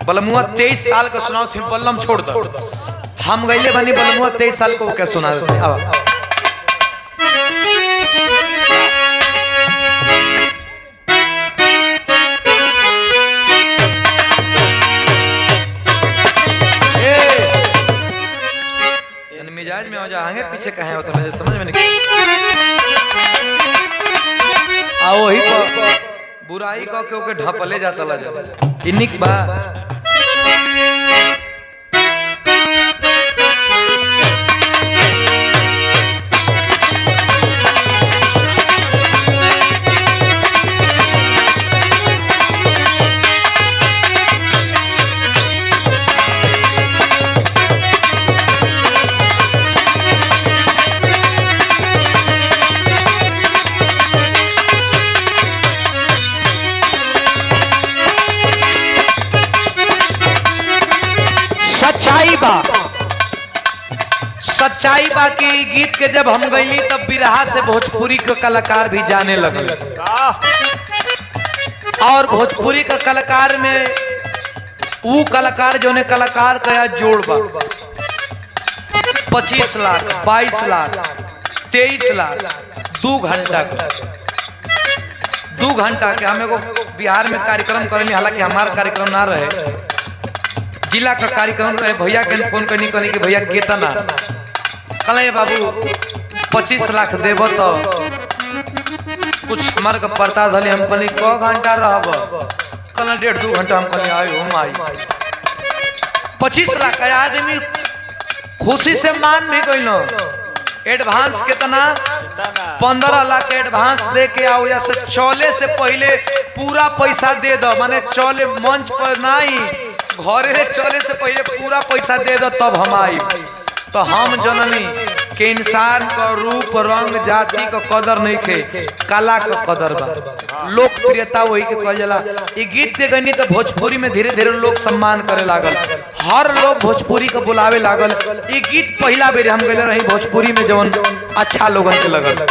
बलमुआ 23 साल का सुनाओ थे बल्लम छोड़ दो हम गईले बनी बलमुआ 23 साल को क्या सुना देते अब मिजाज में हो जाएंगे पीछे कहे हो तो समझ में नहीं आ वही पर बुराई कह के ओके ढपले जाता ला जा इनिक बा सच्चाई बा की गीत के जब हम गईली तब बिरहा से भोजपुरी के कलाकार भी जाने लगे और भोजपुरी का कलाकार में वो कलाकार जो ने कलाकार का जोड़ बा 25 लाख 22 लाख 23 लाख 2 घंटा का 2 घंटा के हमें को बिहार में कार्यक्रम करेंगे हालांकि हमारा कार्यक्रम ना रहे जिला का कार्यक्रम रहे भैया के फोन करनी कि भैया केतना कल बाबू 25 लाख देव तो कुछ हमारे का पड़ता धली हम कहनी क घंटा रहब कल 1.5-2 घंटा हम कहनी आई हम आई 25 लाख का आदमी खुशी से मान भी गइलो एडवांस कितना 15 लाख के एडवांस दे के आओ या से चले से पहले पूरा पैसा दे दो माने चले मंच पर नहीं घरे चले से पहले पूरा पैसा दे दो तब हम आई तो हम जननी के इंसान का रूप रंग जाति का कदर नहीं थे कला का कदर बा लोकप्रियता वही के कहल जाला ई गीत के गनी तो भोजपुरी में धीरे धीरे लोग सम्मान करे लागल हर लोग भोजपुरी का बुलावे लागल ई गीत पहला बेर हम गइले रही भोजपुरी में जवन अच्छा लोगन के लगल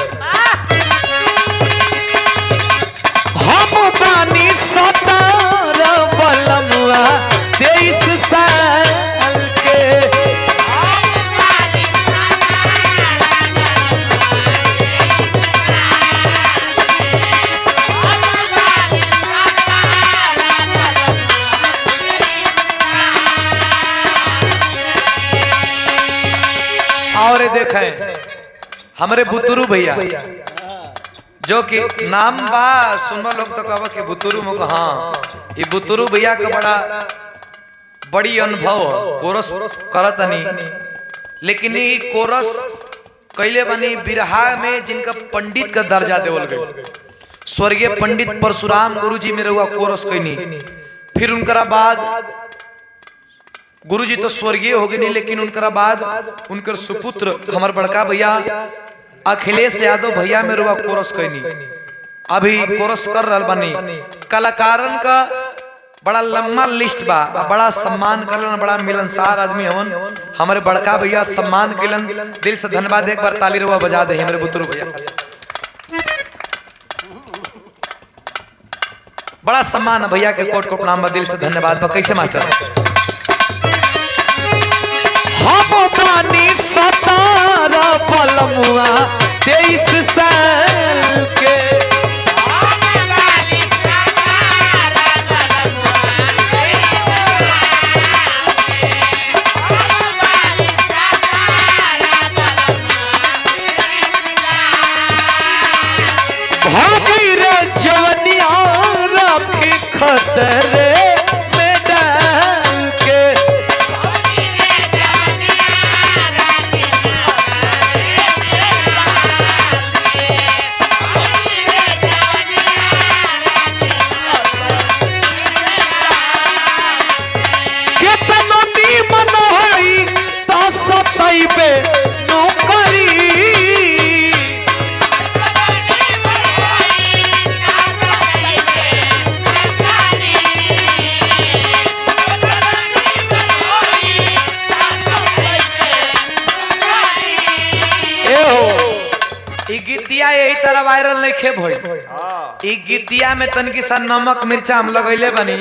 हम बानी सतार बलमुआ 23 साल के और देखें हमारे बुतरू भैया जो कि नाम बा सुनो लोग तो कहबा कि बुतरू में हाँ ये बुतरू भैया का बड़ी अनुभव कोरस करतनी लेकिन ये कोरस कैले बनी बिरहा में जिनका पंडित का दर्जा देवल गए स्वर्गीय पंडित परशुराम गुरुजी में रहुआ कोरस कैनी फिर उनका बाद गुरुजी तो स्वर्गीय हो गए लेकिन उनका बाद उनकर सुपुत्र हमारे बड़का भैया अखिलेश यादव भैया में रुआ कोरस कैनी अभी कोरस कर रहा बनी कलाकारन का बड़ा लंबा लिस्ट बा बड़ा सम्मान करलन बड़ा मिलनसार आदमी हवन हमारे बड़का भैया सम्मान केलन दिल से धन्यवाद एक बार ताली रुआ बजा दे हमारे बुतरू भैया बड़ा सम्मान भैया के कोट को प्रणाम दिल से धन्यवाद कैसे मास्टर हम बानी सतार बलमुआ 23 साल के भागी रे जवनिया रखी खतरे में डाल के गीतिया यही तरह वायरल नहीं खे भई ई गीतिया में तनकी सा नमक मिर्चा हम लगैले बनी